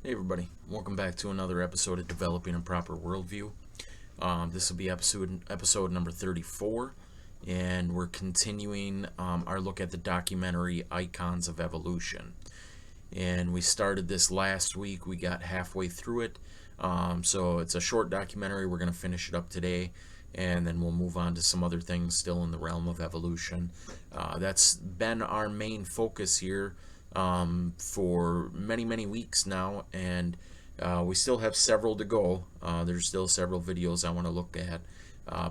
Hey everybody, welcome back to another episode of Developing a Proper Worldview. This will be episode number 34, and we're continuing our look at the documentary Icons of Evolution. And we started this last week, we got halfway through it. So it's a short documentary, we're going to finish it up today, and then we'll move on to some other things still in the realm of evolution. That's been our main focus here for many weeks now, and we still have several to go. There's still several videos I want to look at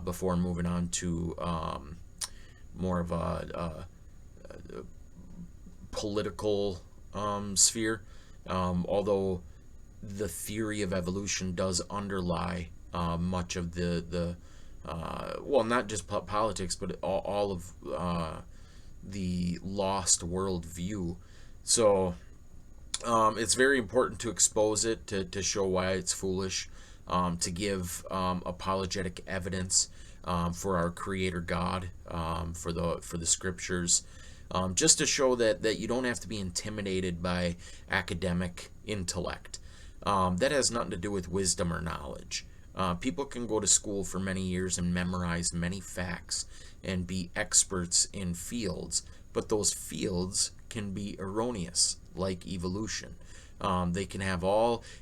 before moving on to more of a political sphere. Although the theory of evolution does underlie much of the well, not just politics, but all of the lost worldview. So it's very important to expose it, to show why it's foolish, to give apologetic evidence for our Creator God, for the Scriptures, just to show that you don't have to be intimidated by academic intellect. That has nothing to do with wisdom or knowledge. People can go to school for many years and memorize many facts and be experts in fields, but those fields can be erroneous, like evolution. They can have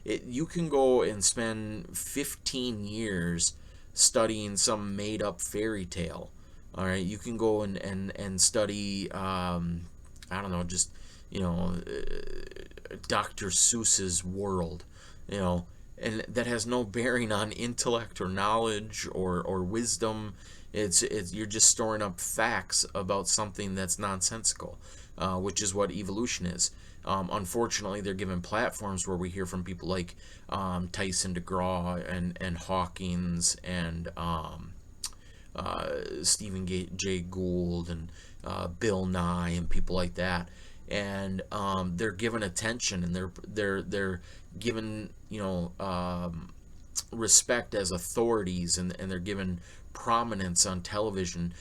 you can go and spend 15 years studying some made up fairy tale. All right, you can go and study, I don't know, just, Dr. Seuss's world, you know, and that has no bearing on intellect or knowledge or wisdom. It's you're just storing up facts about something that's nonsensical, which is what evolution is. Unfortunately, they're given platforms where we hear from people like Tyson DeGraw and Hawkins and Stephen Jay Gould and Bill Nye and people like that, and they're given attention, and they're given respect as authorities, and they're given prominence on television,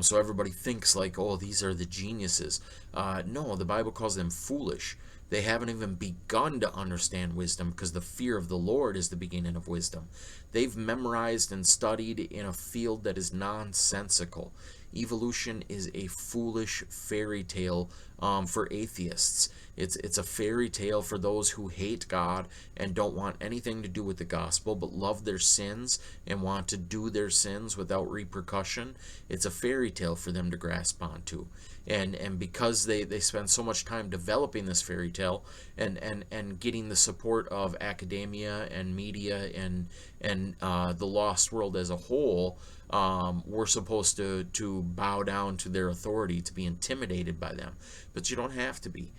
so everybody thinks like, oh, these are the geniuses. No, the Bible calls them foolish. They haven't even begun to understand wisdom, because the fear of the Lord is the beginning of wisdom. They've memorized and studied in a field that is nonsensical. Evolution is a foolish fairy tale for atheists. It's a fairy tale for those who hate God and don't want anything to do with the gospel, but love their sins and want to do their sins without repercussion. It's a fairy tale for them to grasp onto. And because they spend so much time developing this fairy tale and getting the support of academia and media and the lost world as a whole, we're supposed to bow down to their authority, to be intimidated by them. But you don't have to be.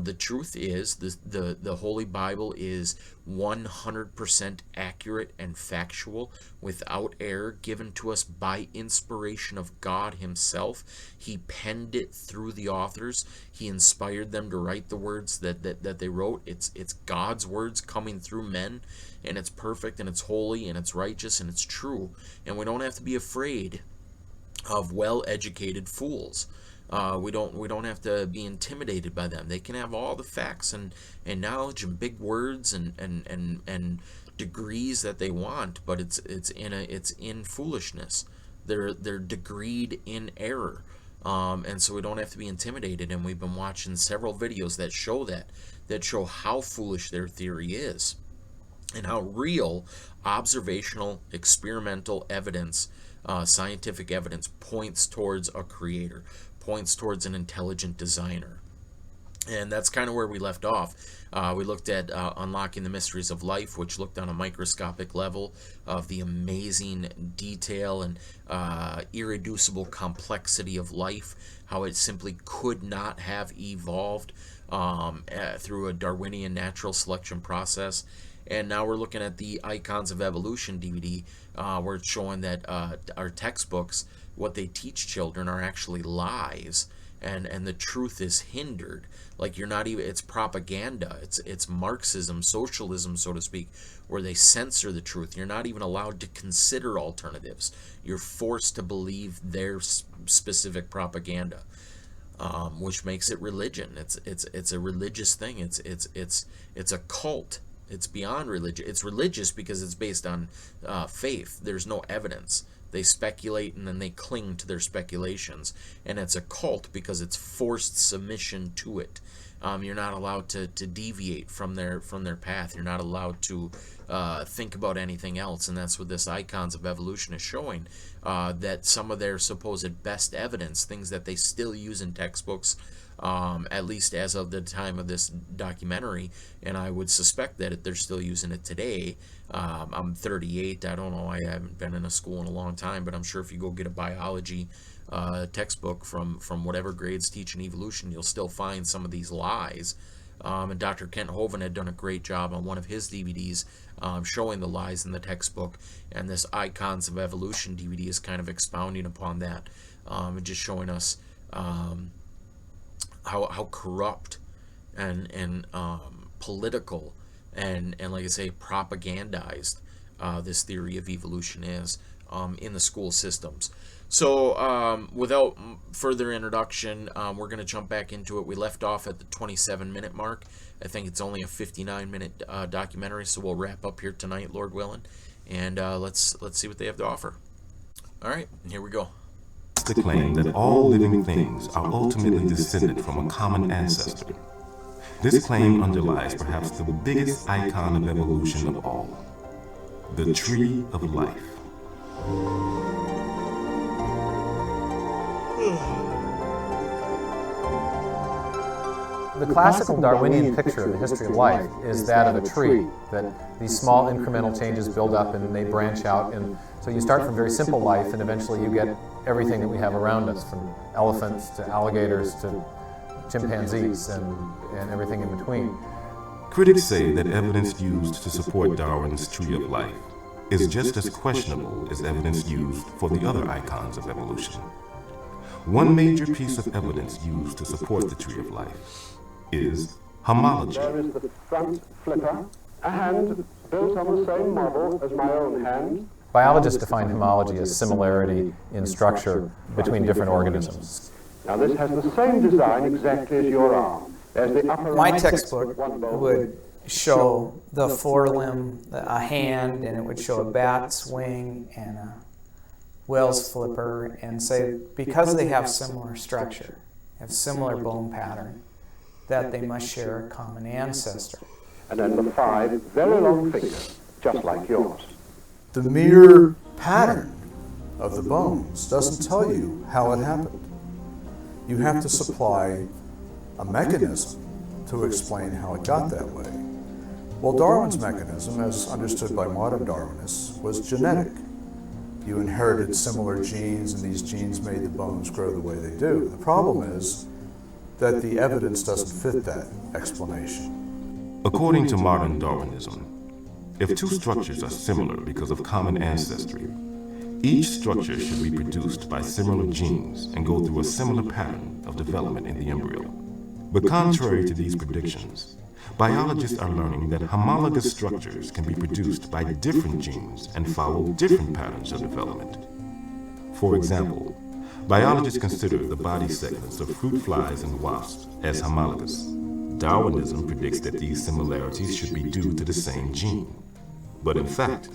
The truth is, the Holy Bible is 100% accurate and factual, without error, given to us by inspiration of God Himself. He penned it through the authors. He inspired them to write the words that they wrote. It's God's words coming through men, and it's perfect, and it's holy, and it's righteous, and it's true. And we don't have to be afraid of well-educated fools. We don't have to be intimidated by them. They can have all the facts and knowledge and big words and degrees that they want, but it's in foolishness. They're degreed in error. And so we don't have to be intimidated. And we've been watching several videos that show how foolish their theory is, and how real observational, experimental evidence, scientific evidence, points towards a creator, points towards an intelligent designer. And that's kind of where we left off. We looked at Unlocking the Mysteries of Life, which looked on a microscopic level of the amazing detail and irreducible complexity of life, how it simply could not have evolved through a Darwinian natural selection process. And now we're looking at the Icons of Evolution DVD, where it's showing that our textbooks, what they teach children, are actually lies, and the truth is hindered. Like, you're not even, it's propaganda, it's Marxism, socialism, so to speak, where they censor the truth. You're not even allowed to consider alternatives. You're forced to believe their specific propaganda. which makes it religion. It's a religious thing. It's a cult. It's beyond religion. It's religious because it's based on faith. There's no evidence. They speculate and then they cling to their speculations. And it's a cult because it's forced submission to it. You're not allowed to deviate from their path. You're not allowed to think about anything else. And that's what this Icons of Evolution is showing. That some of their supposed best evidence, things that they still use in textbooks, at least as of the time of this documentary, and I would suspect that they're still using it today. I'm 38. I don't know. I haven't been in a school in a long time, but I'm sure if you go get a biology textbook from whatever grades teaching evolution, you'll still find some of these lies. And Dr. Kent Hovind had done a great job on one of his DVDs showing the lies in the textbook, and this Icons of Evolution DVD is kind of expounding upon that, and just showing us how corrupt and political and like I say, propagandized this theory of evolution is in the school systems. So without further introduction, we're going to jump back into it. We left off at the 27-minute mark. I think it's only a 59-minute documentary, so we'll wrap up here tonight, Lord willing, and let's see what they have to offer. All right, here we go. The claim that all living things are ultimately descended from a common ancestor. This claim underlies perhaps the biggest icon of evolution of all, the tree of life. The classical Darwinian picture of the history of life is that of a tree, that these small incremental changes build up and they branch out, and so you start from very simple life and eventually you get everything that we have around us, from elephants to alligators to chimpanzees and everything in between. Critics say that evidence used to support Darwin's tree of life is just as questionable as evidence used for the other icons of evolution. One major piece of evidence used to support the tree of life is homology. There is the front flipper, a hand built on the same model as my own hand. Biologists define homology as similarity in structure between different organisms. Now this has the same design exactly as your arm. There's the upper My arm, textbook one bone. would show the forelimb, a hand, and it would show a bat's wing and a whale's flipper, and say because they have similar structure, have similar bone pattern, that they must share a common ancestor. And then the 5 very long fingers, just like yours. The mere pattern of the bones doesn't tell you how it happened. You have to supply a mechanism to explain how it got that way. Well, Darwin's mechanism, as understood by modern Darwinists, was genetic. You inherited similar genes, and these genes made the bones grow the way they do. The problem is that the evidence doesn't fit that explanation. According to modern Darwinism, if two structures are similar because of common ancestry, each structure should be produced by similar genes and go through a similar pattern of development in the embryo. But contrary to these predictions, biologists are learning that homologous structures can be produced by different genes and follow different patterns of development. For example, biologists consider the body segments of fruit flies and wasps as homologous. Darwinism predicts that these similarities should be due to the same gene. But in fact,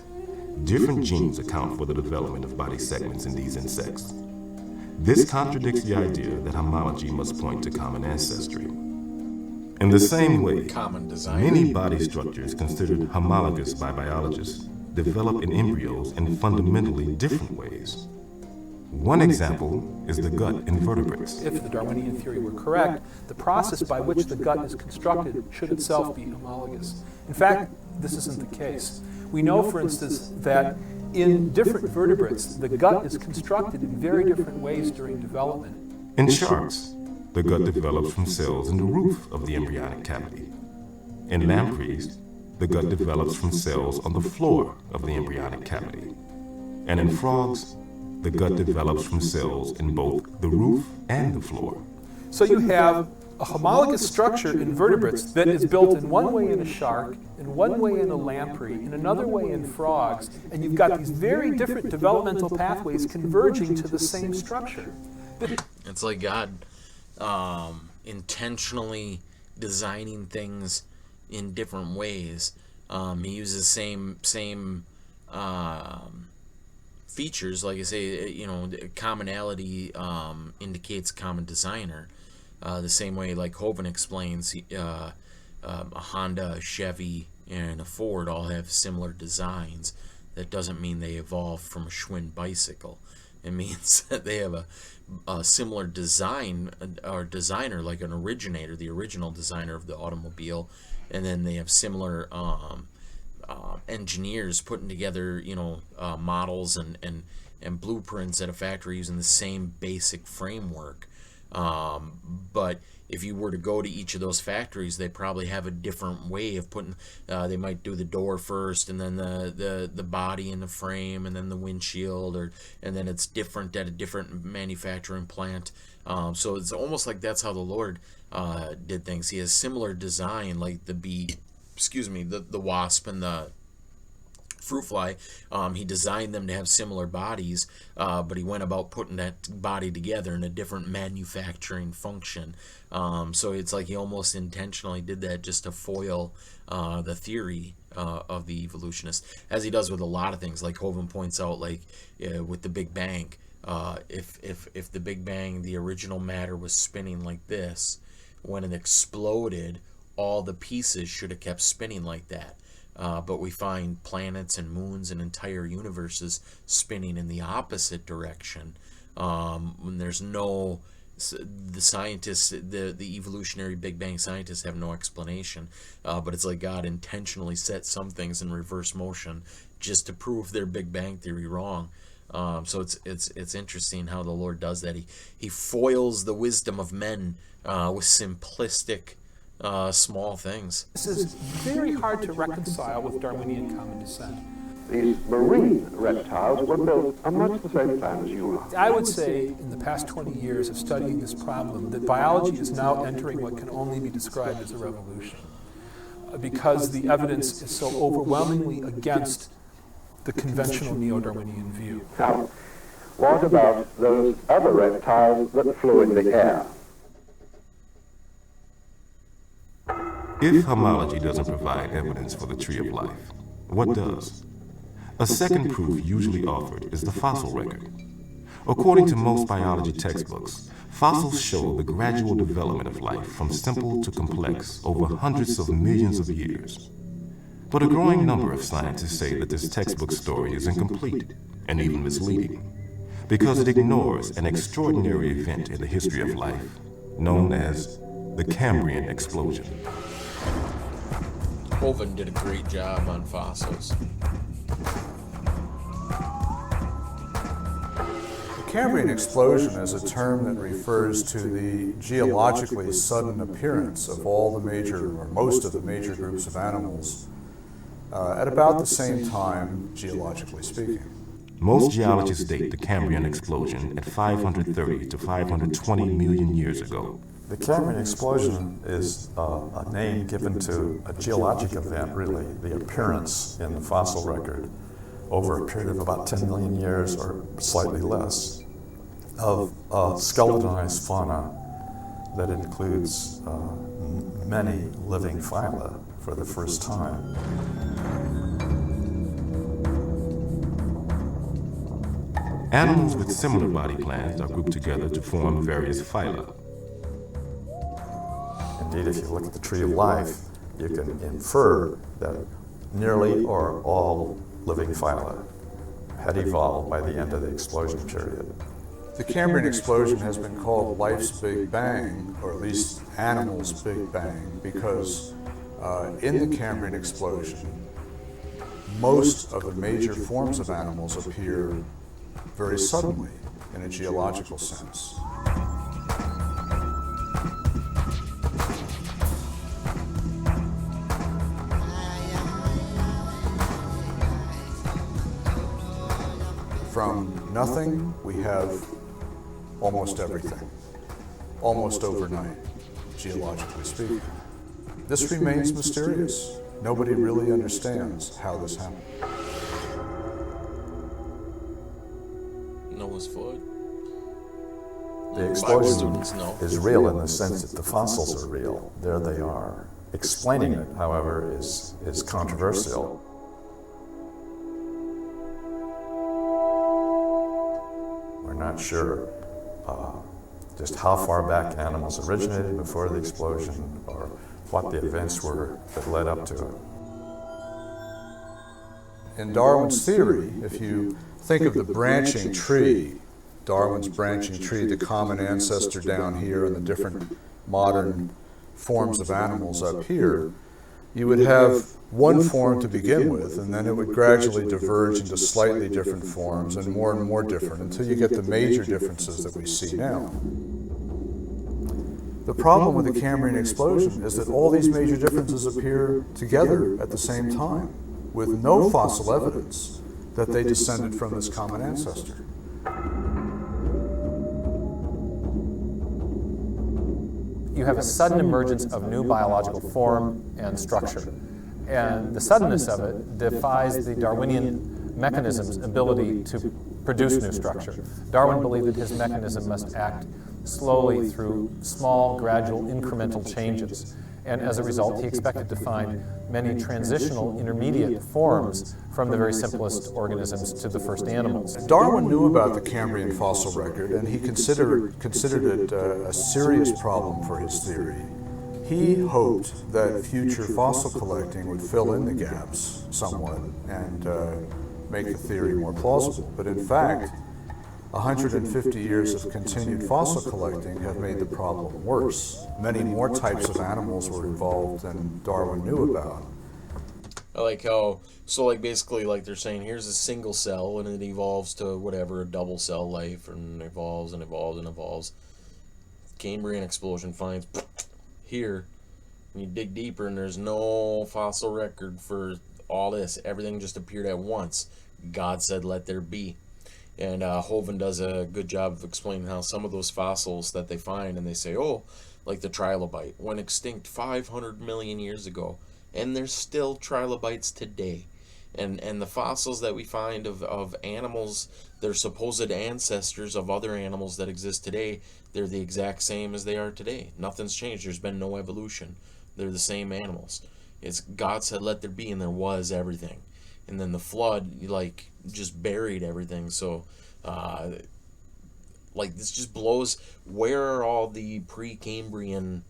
different genes account for the development of body segments in these insects. This contradicts the idea that homology must point to common ancestry. In the same way, many body structures considered homologous by biologists develop in embryos in fundamentally different ways. One example is the gut in vertebrates. If the Darwinian theory were correct, the process by which the gut is constructed should itself be homologous. In fact, this isn't the case. We know, for instance, that in different vertebrates, the gut is constructed in very different ways during development. In sharks, the gut develops from cells in the roof of the embryonic cavity. In lampreys, the gut develops from cells on the floor of the embryonic cavity. And in frogs, the gut develops from cells in both the roof and the floor. So you have a homologous structure in vertebrates that is built in one way in a shark, in one way in a lamprey, in another way in frogs, and you've got these very different developmental pathways converging to the same structure. It's like God intentionally designing things in different ways. He uses same features, like I say, commonality indicates common designer. The same way, like Hovind explains, a Honda, a Chevy, and a Ford all have similar designs. That doesn't mean they evolved from a Schwinn bicycle. It means that they have a similar design or designer, like an originator, the original designer of the automobile, and then they have similar engineers putting together, models and blueprints at a factory using the same basic framework. But if you were to go to each of those factories, they probably have a different way of putting. They might do the door first, and then the body and the frame, and then the windshield, and then it's different at a different manufacturing plant. So it's almost like that's how the Lord did things. He has similar design, like the bee, the wasp and the fruit fly. He designed them to have similar bodies, but he went about putting that body together in a different manufacturing function. So it's like he almost intentionally did that just to foil the theory of the evolutionist, as he does with a lot of things. Like Hovind points out, like with the Big Bang, if the Big Bang, the original matter was spinning like this, when it exploded, all the pieces should have kept spinning like that. But we find planets and moons and entire universes spinning in the opposite direction. When there's no, the scientists, the evolutionary Big Bang scientists have no explanation. But it's like God intentionally set some things in reverse motion just to prove their Big Bang theory wrong. So it's interesting how the Lord does that. He foils the wisdom of men with simplistic, small things. This is very hard to reconcile with Darwinian common descent. These marine reptiles were built on much the same plan as you are. I would say in the past 20 years of studying this problem that biology is now entering what can only be described as a revolution, because the evidence is so overwhelmingly against the conventional neo-Darwinian view. Now, what about those other reptiles that flew in the air? If homology doesn't provide evidence for the tree of life, what does? A second proof usually offered is the fossil record. According to most biology textbooks, fossils show the gradual development of life from simple to complex over hundreds of millions of years. But a growing number of scientists say that this textbook story is incomplete and even misleading, because it ignores an extraordinary event in the history of life known as the Cambrian explosion. Hovind did a great job on fossils. The Cambrian explosion is a term that refers to the geologically sudden appearance of all the major, or most of the major groups of animals at about the same time, geologically speaking. Most geologists date the Cambrian explosion at 530 to 520 million years ago. The Cambrian explosion is a name given to a geologic event, really, the appearance in the fossil record over a period of about 10 million years or slightly less of skeletonized fauna that includes many living phyla for the first time. Animals with similar body plans are grouped together to form various phyla. Indeed, if you look at the tree of life, you can infer that nearly or all living phyla had evolved by the end of the explosion period. The Cambrian explosion has been called life's Big Bang, or at least animals' Big Bang, because in the Cambrian explosion, most of the major forms of animals appear very suddenly in a geological sense. From nothing, we have almost everything, almost overnight, geologically speaking. This remains mysterious. Nobody really understands how this happened. Noah's flood. The Bible explosion students know. is real in the sense that the fossils are real. There they are. Explaining it, however, is controversial. We're not sure just how far back animals originated before the explosion or what the events were that led up to it. In Darwin's theory, if you think of the branching tree, Darwin's branching tree, the common ancestor down here and the different modern forms of animals up here, you would have one form to begin with, and then it would gradually diverge into slightly different forms and more different until you get the major differences that we see now. The problem with the Cambrian explosion is that all these major differences appear together at the same time, with no fossil evidence that they descended from this common ancestor. You have a sudden emergence of new biological form and structure. And the suddenness of it defies the Darwinian mechanism's ability to produce new structure. Darwin believed that his mechanism must act slowly through small, gradual, incremental changes. And as a result, he expected to find many transitional intermediate forms from the very simplest organisms to the first animals. Darwin knew about the Cambrian fossil record, and he considered it a serious problem for his theory. He hoped that future fossil collecting would fill in the gaps somewhat and make the theory more plausible. But in fact, 150 years of continued fossil collecting have made the problem worse. Many more types of animals were involved than Darwin knew about. I like how, so like basically like they're saying here's a single cell and it evolves to whatever, a double cell life, and evolves and evolves and evolves. Cambrian explosion finds here, and you dig deeper and there's no fossil record for all this. Everything just appeared at once. God said let there be. And Hovind does a good job of explaining how some of those fossils that they find, and they say, oh, like the trilobite, went extinct 500 million years ago, and there's still trilobites today. And the fossils that we find of animals, they're supposed ancestors of other animals that exist today, they're the exact same as they are today. Nothing's changed. There's been no evolution. They're the same animals. It's God said let there be, and there was everything. And then the flood, like, just buried everything. So, like, this just blows. Where are all the pre-Cambrian,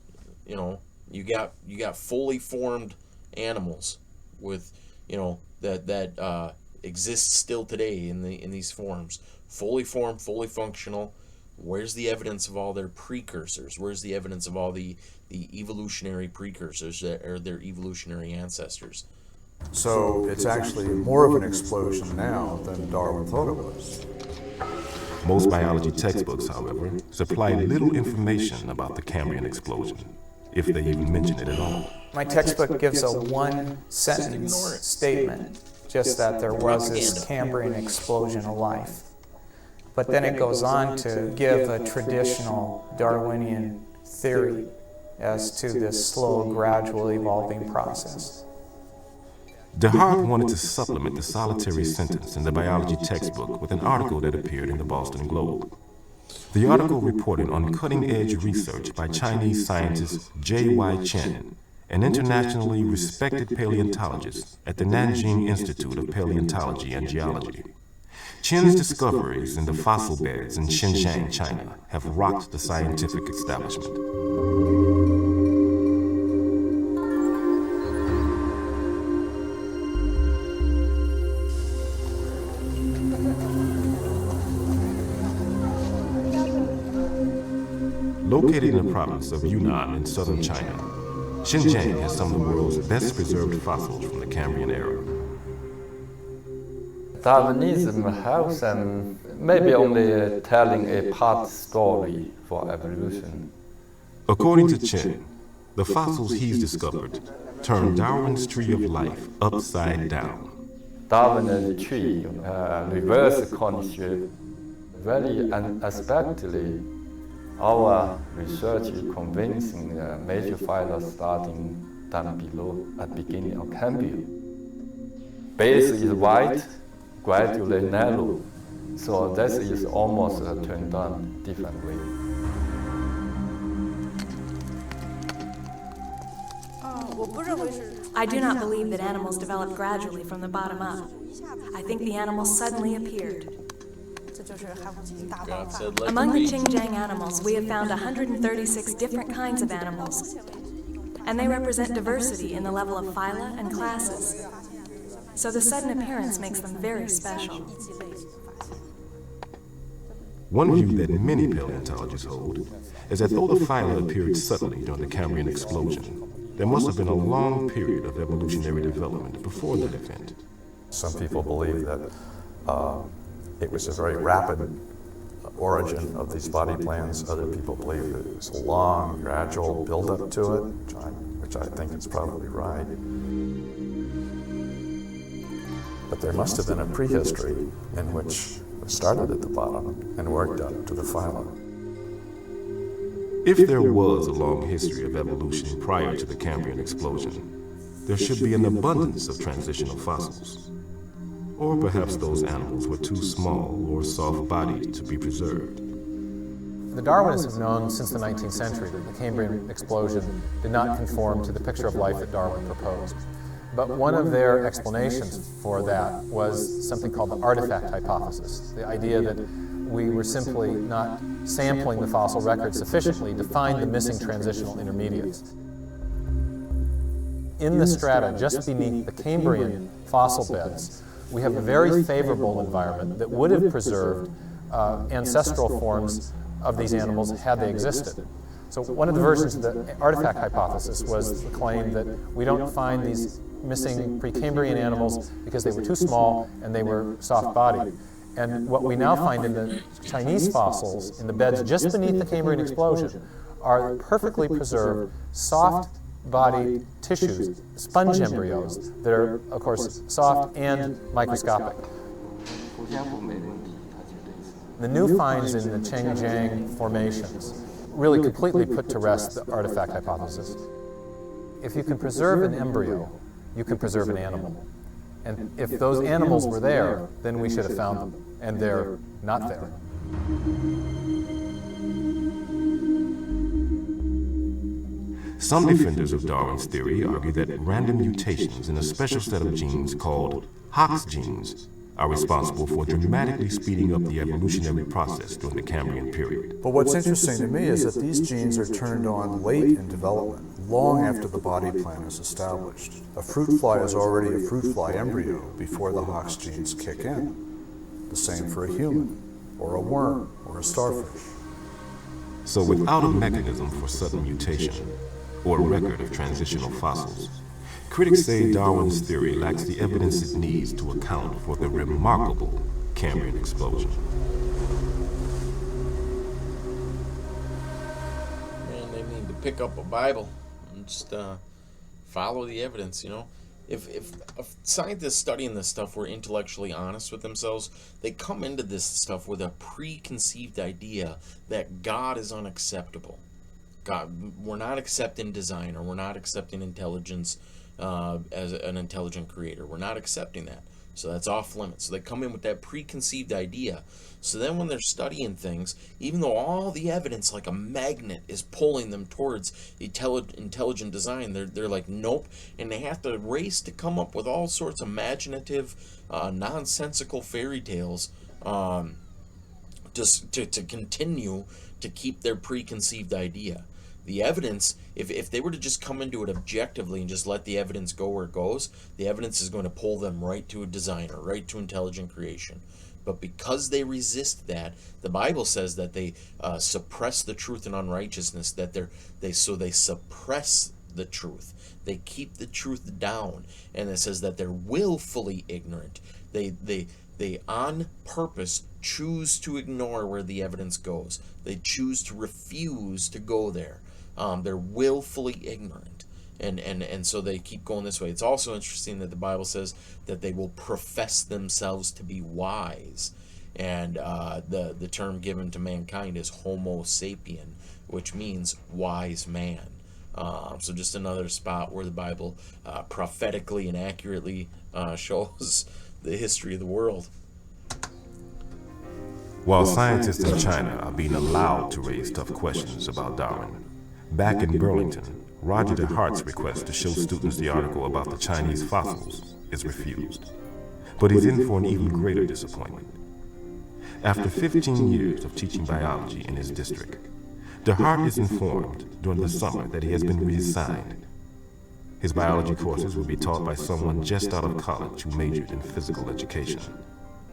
you know, you got fully formed animals with, you know, that exist still today in these forms, fully formed, fully functional. Where's the evidence of all their precursors? Where's the evidence of all the evolutionary precursors that are their evolutionary ancestors? So it's actually more of an explosion now than Darwin thought it was. Most biology textbooks, however, supply little information about the Cambrian explosion, if they even mention it at all. My textbook gives a one-sentence statement, just that there was this Cambrian explosion of life. But then it goes on to give a traditional Darwinian theory as to this slow, gradual evolving process. DeHart wanted to supplement the solitary sentence in the biology textbook with an article that appeared in the Boston Globe. The article reported on cutting-edge research by Chinese scientist J.Y. Chen, an internationally respected paleontologist at the Nanjing Institute of Paleontology and Geology. Chen's discoveries in the fossil beds in Xinjiang, China, have rocked the scientific establishment. Located in the province of Yunnan in southern China, Xinjiang has some of the world's best preserved fossils from the Cambrian era. Darwinism helps them maybe only telling a part story for evolution. According to Chen, the fossils he's discovered turn Darwin's tree of life upside down. Darwin's tree reverse condition very unexpectedly. Our research is convincing the major phyla starting down below at the beginning of Cambrian. Base is wide, gradually narrow, so this is almost turned on different way. I do not believe that animals develop gradually from the bottom up. I think the animals suddenly appeared. God said, let Among them the be. Xinjiang animals, we have found 136 different kinds of animals, and they represent diversity in the level of phyla and classes. So the sudden appearance makes them very special. One view that many paleontologists hold is that though the phyla appeared suddenly during the Cambrian explosion, there must have been a long period of evolutionary development before that event. Some people believe that it was a very rapid origin of these body plans. Other people believe that it was a long, gradual buildup to it, which I think is probably right. But there must have been a prehistory in which it started at the bottom and worked up to the phyla. If there was a long history of evolution prior to the Cambrian explosion, there should be an abundance of transitional fossils. Or perhaps those animals were too small or soft-bodied to be preserved. The Darwinists have known since the 19th century that the Cambrian explosion did not conform to the picture of life that Darwin proposed. But one of their explanations for that was something called the artifact hypothesis, the idea that we were simply not sampling the fossil record sufficiently to find the missing transitional intermediates. In the strata just beneath the Cambrian fossil beds, we have a very favorable environment that would have preserved ancestral forms of these animals had they existed. So one of the versions of the artifact hypothesis was the claim that we don't find these missing Precambrian animals because they were too small and they were soft-bodied. And what we now find in the Chinese fossils, in the beds just beneath the Cambrian explosion, are perfectly preserved, soft-bodied tissues, sponge embryos, that are, of course, soft and microscopic. The new finds in the Xinjiang formations really completely put to rest the artifact hypothesis. If you can preserve an embryo, you can preserve an animal. And if those animals were there, then we should have found them, and they're not there. Some defenders of Darwin's theory argue that random mutations in a special set of genes called Hox genes are responsible for dramatically speeding up the evolutionary process during the Cambrian period. But what's interesting to me is that these genes are turned on late in development, long after the body plan is established. A fruit fly is already a fruit fly embryo before the Hox genes kick in. The same for a human, or a worm, or a starfish. So without a mechanism for sudden mutation, or a record of transitional fossils, critics say Darwin's theory lacks the evidence it needs to account for the remarkable Cambrian explosion. Man, they need to pick up a Bible and just follow the evidence, you know. If scientists studying this stuff were intellectually honest with themselves, they come into this stuff with a preconceived idea that God is unacceptable. God, we're not accepting design, or we're not accepting intelligence as an intelligent creator. We're not accepting that. So that's off limits. So they come in with that preconceived idea. So then when they're studying things, even though all the evidence like a magnet is pulling them towards intelligent design, they're like, nope. And they have to race to come up with all sorts of imaginative, nonsensical fairy tales just to continue to keep their preconceived idea. The evidence, if they were to just come into it objectively and just let the evidence go where it goes, the evidence is going to pull them right to a designer, right to intelligent creation. But because they resist that, the Bible says that they suppress the truth in unrighteousness, that they suppress the truth. They keep the truth down. And it says that they're willfully ignorant. They on purpose choose to ignore where the evidence goes. They choose to refuse to go there. They're willfully ignorant, and so they keep going this way. It's also interesting that the Bible says that they will profess themselves to be wise, and the term given to mankind is Homo sapien, which means wise man. So just another spot where the Bible prophetically and accurately shows the history of the world. While scientists in China are being allowed to raise tough questions about Darwin, back in Burlington, Roger DeHart's request to show students the article about the Chinese fossils is refused. But he's in for an even greater disappointment. After 15 years of teaching biology in his district, DeHart is informed during the summer that he has been reassigned. His biology courses will be taught by someone just out of college who majored in physical education,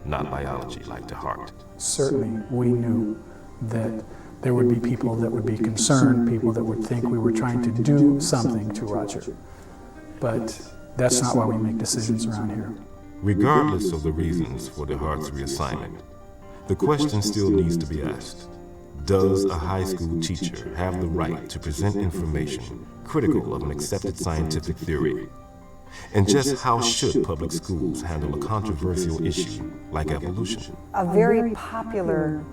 not biology like DeHart. Certainly, we knew that there would be people that would be concerned, people that would think we were trying to do something to Roger. But that's not why we make decisions around here. Regardless of the reasons for DeHart's reassignment, the question still needs to be asked. Does a high school teacher have the right to present information critical of an accepted scientific theory? And just how should public schools handle a controversial issue like evolution? A very popular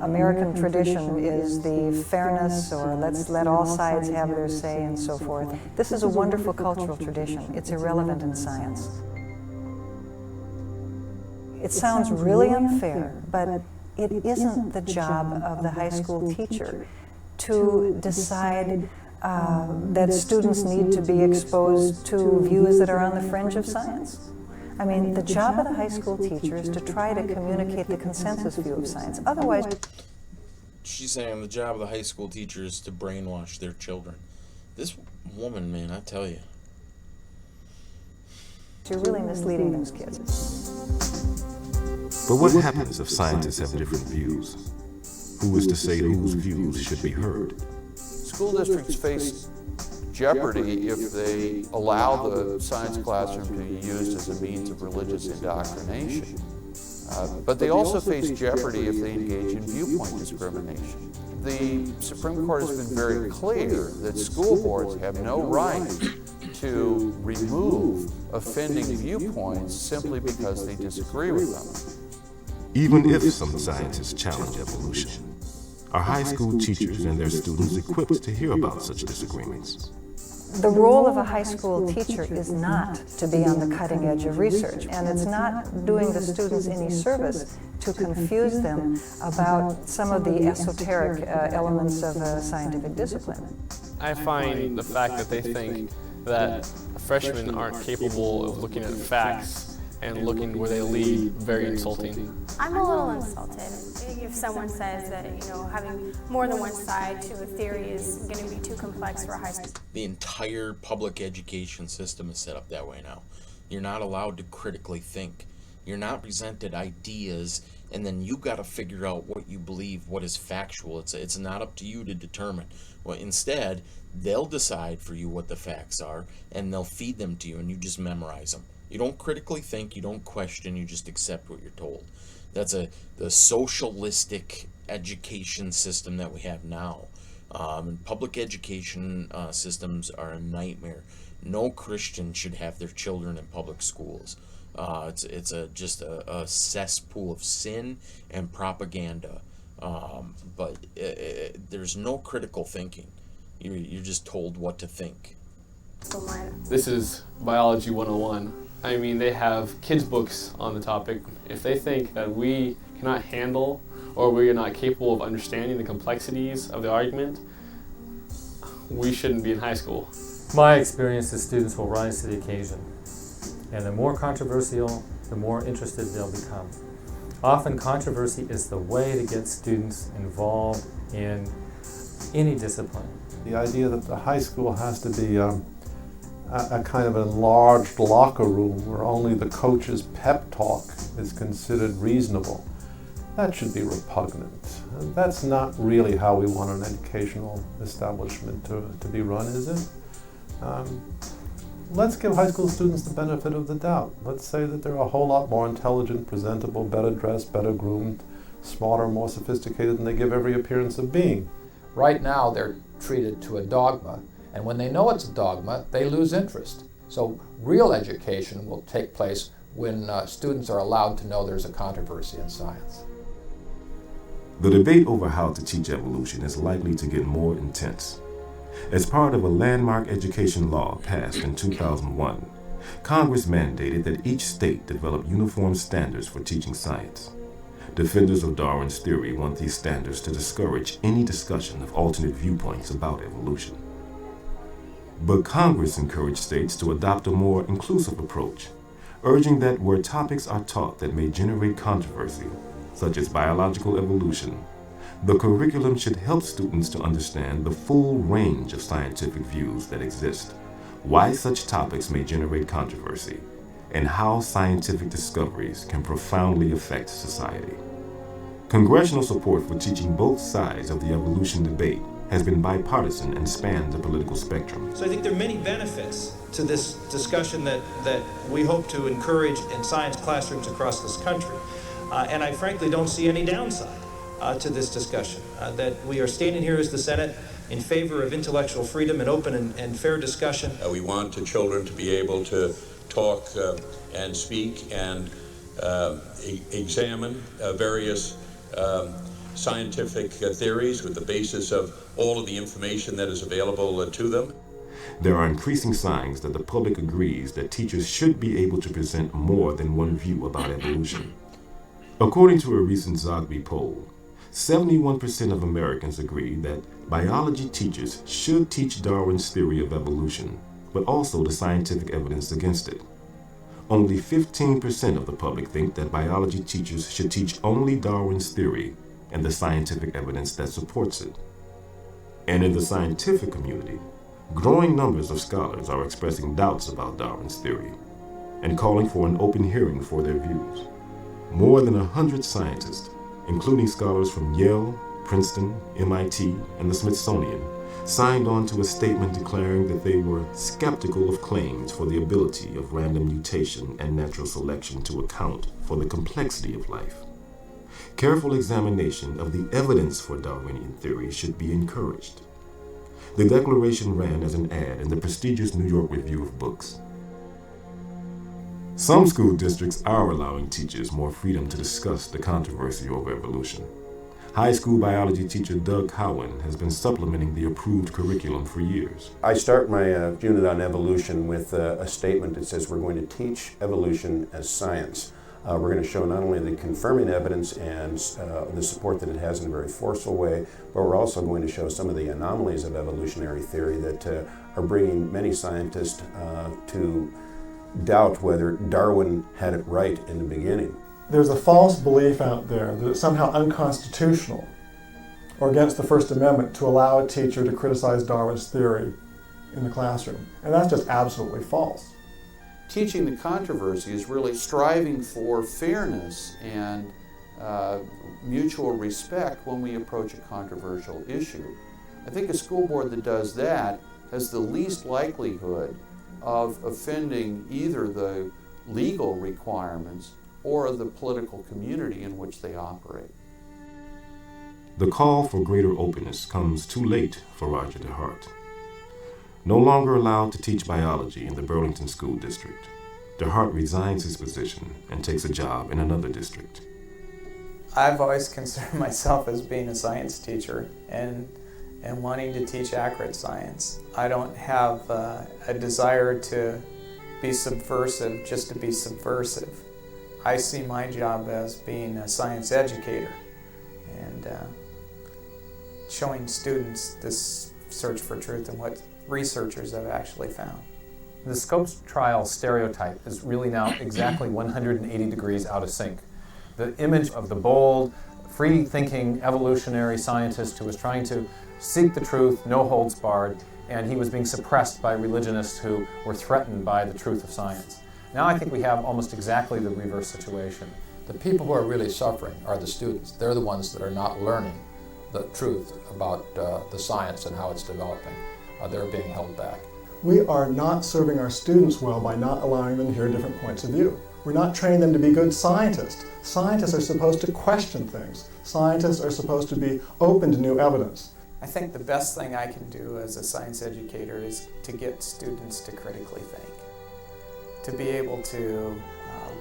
American tradition is the fairness, or let's let all sides have their say and so forth. This is a wonderful cultural tradition. It's irrelevant in science. It sounds really unfair, but it isn't the job of the high school teacher to decide that students need to be exposed to views that are on the fringe of science. I mean, the job of the high school teacher is to try to communicate the consensus view of science. Otherwise, She's saying the job of the high school teacher is to brainwash their children. This woman, man, I tell you. you're really misleading those kids. But what happens if scientists have different views? Who is to say whose views should be heard? School districts face jeopardy if they allow the science classroom to be used as a means of religious indoctrination. But they also face jeopardy if they engage in viewpoint discrimination. The Supreme Court has been very clear that school boards have no right to remove offending viewpoints simply because they disagree with them. Even if some scientists challenge evolution, are high school teachers and their students equipped to hear about such disagreements? The role of a high school teacher is not to be on the cutting edge of research, and it's not doing the students any service to confuse them about some of the esoteric elements of a scientific discipline. I find the fact that they think that freshmen aren't capable of looking at facts and looking where they lead very insulting. I'm a little insulted if someone says that, having more than one side to a theory is going to be too complex for a high school. The entire public education system is set up that way now. You're not allowed to critically think. You're not presented ideas, and then you got to figure out what you believe, what is factual. It's not up to you to determine. Well, instead, they'll decide for you what the facts are, and they'll feed them to you, and you just memorize them. You don't critically think, you don't question, you just accept what you're told. That's the socialistic education system that we have now. And public education systems are a nightmare. No Christian should have their children in public schools. It's just a cesspool of sin and propaganda. But there's no critical thinking. You're just told what to think. This is Biology 101. I mean, they have kids' books on the topic. If they think that we cannot handle or we are not capable of understanding the complexities of the argument, we shouldn't be in high school. My experience is students will rise to the occasion. And the more controversial, the more interested they'll become. Often controversy is the way to get students involved in any discipline. The idea that the high school has to be a kind of enlarged locker room where only the coach's pep talk is considered reasonable, that should be repugnant. And that's not really how we want an educational establishment to be run, is it? Let's give high school students the benefit of the doubt. Let's say that they're a whole lot more intelligent, presentable, better dressed, better groomed, smarter, more sophisticated than they give every appearance of being. Right now they're treated to a dogma, and when they know it's a dogma, they lose interest. So real education will take place when students are allowed to know there's a controversy in science. The debate over how to teach evolution is likely to get more intense. As part of a landmark education law passed in 2001, Congress mandated that each state develop uniform standards for teaching science. Defenders of Darwin's theory want these standards to discourage any discussion of alternate viewpoints about evolution. But Congress encouraged states to adopt a more inclusive approach, urging that where topics are taught that may generate controversy, such as biological evolution, the curriculum should help students to understand the full range of scientific views that exist, why such topics may generate controversy, and how scientific discoveries can profoundly affect society. Congressional support for teaching both sides of the evolution debate has been bipartisan and spanned the political spectrum. So I think there are many benefits to this discussion that we hope to encourage in science classrooms across this country. And I frankly don't see any downside to this discussion. That we are standing here as the Senate in favor of intellectual freedom and open and fair discussion. We want the children to be able to talk and speak and examine various scientific theories with the basis of all of the information that is available to them. There are increasing signs that the public agrees that teachers should be able to present more than one view about evolution. According to a recent Zogby poll, 71% of Americans agree that biology teachers should teach Darwin's theory of evolution, but also the scientific evidence against it. Only 15% of the public think that biology teachers should teach only Darwin's theory and the scientific evidence that supports it. And in the scientific community, growing numbers of scholars are expressing doubts about Darwin's theory and calling for an open hearing for their views. More than 100 scientists, including scholars from Yale, Princeton, MIT, and the Smithsonian, signed on to a statement declaring that they were skeptical of claims for the ability of random mutation and natural selection to account for the complexity of life. Careful examination of the evidence for Darwinian theory should be encouraged. The declaration ran as an ad in the prestigious New York Review of Books. Some school districts are allowing teachers more freedom to discuss the controversy over evolution. High school biology teacher Doug Cowan has been supplementing the approved curriculum for years. I start my unit on evolution with a statement that says we're going to teach evolution as science. We're going to show not only the confirming evidence and the support that it has in a very forceful way, but we're also going to show some of the anomalies of evolutionary theory that are bringing many scientists to doubt whether Darwin had it right in the beginning. There's a false belief out there that it's somehow unconstitutional or against the First Amendment to allow a teacher to criticize Darwin's theory in the classroom. And that's just absolutely false. Teaching the controversy is really striving for fairness and mutual respect when we approach a controversial issue. I think a school board that does that has the least likelihood of offending either the legal requirements or the political community in which they operate. The call for greater openness comes too late for Roger DeHart. No longer allowed to teach biology in the Burlington School District, DeHart resigns his position and takes a job in another district. I've always considered myself as being a science teacher and wanting to teach accurate science. I don't have a desire to be subversive just to be subversive. I see my job as being a science educator and showing students this search for truth and what researchers have actually found. The Scopes trial stereotype is really now exactly 180 degrees out of sync. The image of the bold, free-thinking evolutionary scientist who was trying to seek the truth, no holds barred, and he was being suppressed by religionists who were threatened by the truth of science. Now I think we have almost exactly the reverse situation. The people who are really suffering are the students. They're the ones that are not learning the truth about the science and how it's developing. They're being held back. We are not serving our students well by not allowing them to hear different points of view. We're not training them to be good scientists. Scientists are supposed to question things. Scientists are supposed to be open to new evidence. I think the best thing I can do as a science educator is to get students to critically think, to be able to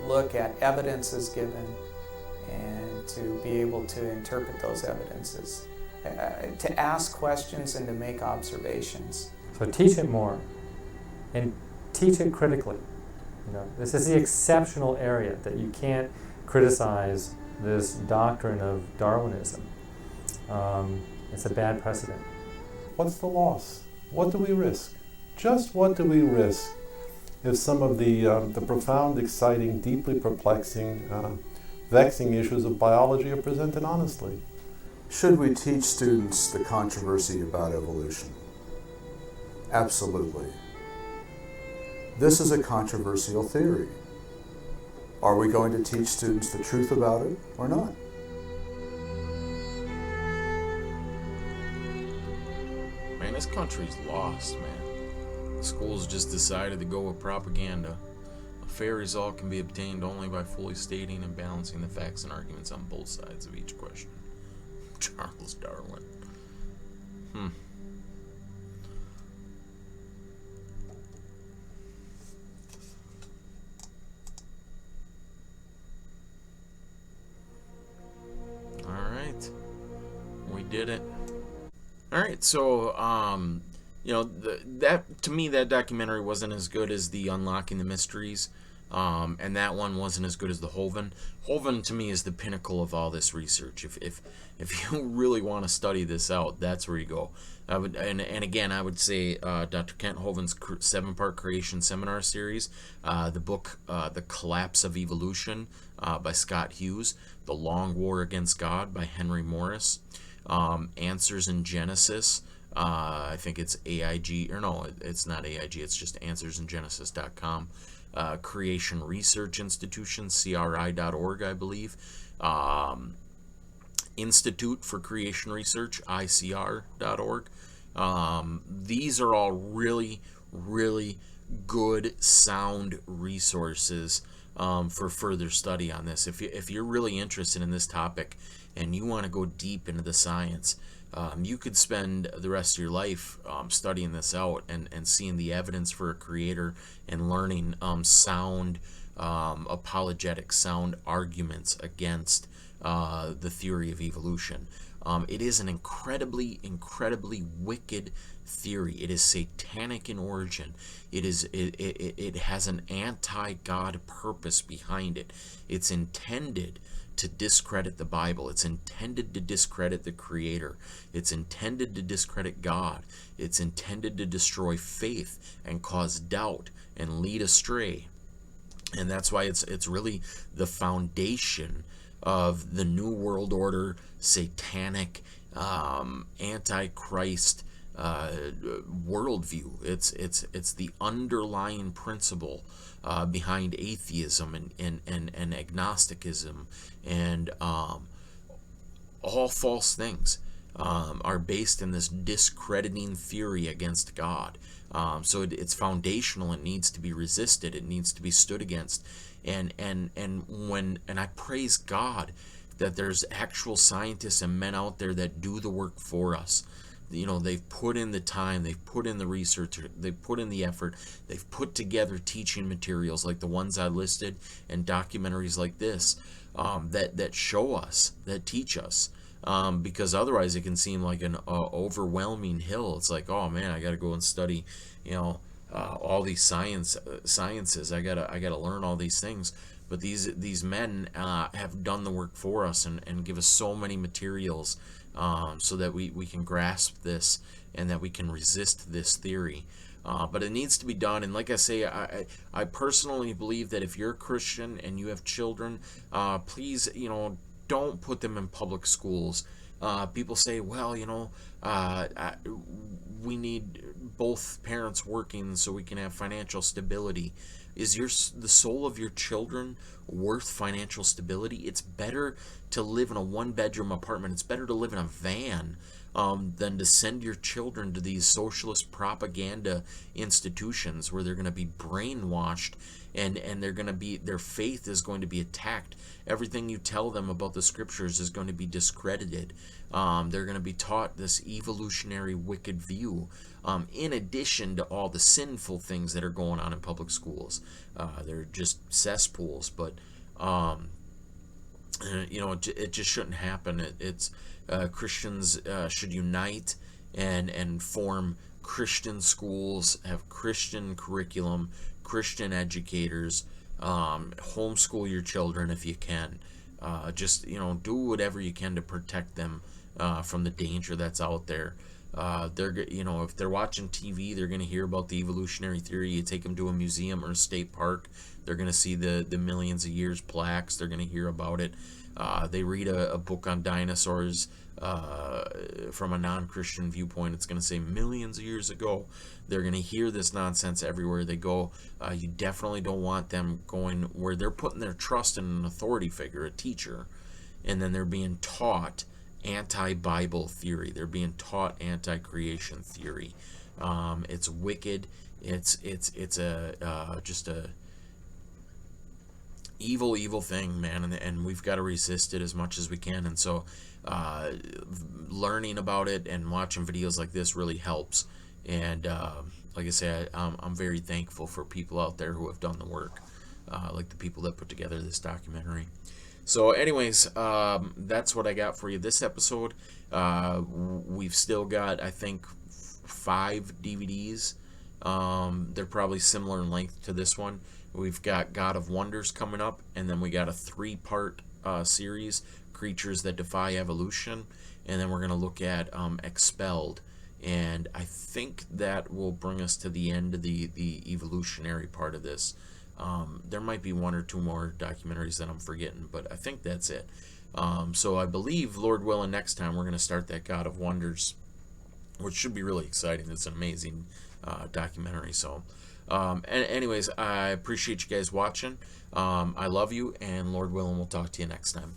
look at evidences given and to be able to interpret those evidences, to ask questions and to make observations. So teach it more and teach it critically. You know, this is the exceptional area that you can't criticize this doctrine of Darwinism. It's a bad precedent. What's the loss? What do we risk? just what do we risk if some of the profound, exciting, deeply perplexing, vexing issues of biology are presented honestly? Should we teach students the controversy about evolution? Absolutely. This is a controversial theory. Are we going to teach students the truth about it or not? Man, this country's lost, man. The schools just decided to go with propaganda. A fair result can be obtained only by fully stating and balancing the facts and arguments on both sides of each question. Charles Darwin. Alright. We did it. Alright, so, you know, that to me, that documentary wasn't as good as the Unlocking the Mysteries. And that one wasn't as good as the Hovind. Hovind to me is the pinnacle of all this research. If you really want to study this out, that's where you go. And again, I would say Dr. Kent Hovind's 7-part creation seminar series, the book The Collapse of Evolution by Scott Hughes, The Long War Against God by Henry Morris, Answers in Genesis. I think it's AIG, or no, it's not AIG, it's just answersingenesis.com. Creation Research Institution, CRI.org, I believe. Institute for Creation Research, ICR.org. These are all really, really good, sound resources for further study on this. If you're really interested in this topic and you want to go deep into the science, you could spend the rest of your life studying this out and seeing the evidence for a creator and learning sound apologetic, sound arguments against the theory of evolution. It is an incredibly, incredibly wicked theory. It is satanic in origin. It has an anti-God purpose behind it. It's intended to discredit the Bible. It's intended to discredit the Creator. It's intended to discredit God. It's intended to destroy faith and cause doubt and lead astray. And that's why it's really the foundation of the New World Order, satanic, antichrist worldview. It's the underlying principle behind atheism and agnosticism, and all false things are based in this discrediting theory against God. So it's foundational. It needs to be resisted. It needs to be stood against. And I praise God that there's actual scientists and men out there that do the work for us. You know, they've put in the time, they've put in the research, they've put in the effort, they've put together teaching materials like the ones I listed and documentaries like this that show us, that teach us. Because otherwise it can seem like an overwhelming hill. It's like, oh man, I got to go and study, you know, all these sciences. I gotta learn all these things. But these men have done the work for us and give us so many materials so that we can grasp this and that we can resist this theory. But it needs to be done. And like I say, I personally believe that if you're a Christian and you have children, please, you know, don't put them in public schools. People say, well, you know, we need both parents working so we can have financial stability. Is the soul of your children worth financial stability? It's better to live in a one-bedroom apartment. It's better to live in a van than to send your children to these socialist propaganda institutions where they're going to be brainwashed and they're going to be, their faith is going to be attacked. Everything you tell them about the scriptures is going to be discredited. They're going to be taught this evolutionary wicked view, in addition to all the sinful things that are going on in public schools. They're just cesspools, but you know, it just shouldn't happen. Christians should unite and form Christian schools, have Christian curriculum, Christian educators, homeschool your children if you can. Just, you know, do whatever you can to protect them from the danger that's out there. if they're watching TV, they're going to hear about the evolutionary theory. You take them to a museum or a state park, they're going to see the millions of years plaques. They're going to hear about it. They read a book on dinosaurs from a non-Christian viewpoint. It's going to say millions of years ago. They're going to hear this nonsense everywhere they go. You definitely don't want them going where they're putting their trust in an authority figure, a teacher, and then they're being taught anti-Bible theory. They're being taught anti-creation theory. It's wicked. It's just a evil thing, man, and we've got to resist it as much as we can. And so learning about it and watching videos like this really helps. And like I say, I'm very thankful for people out there who have done the work, like the people that put together this documentary. So anyways, that's what I got for you this episode. We've still got, I think, 5 DVDs. They're probably similar in length to this one. We've got God of Wonders coming up, and then we got a 3-part series, Creatures That Defy Evolution, and then we're going to look at Expelled. And I think that will bring us to the end of the evolutionary part of this. There might be 1 or 2 more documentaries that I'm forgetting, but I think that's it. So I believe, Lord willing, next time we're going to start that God of Wonders, which should be really exciting. It's an amazing documentary. So anyways, I appreciate you guys watching. I love you, and Lord willing, we'll talk to you next time.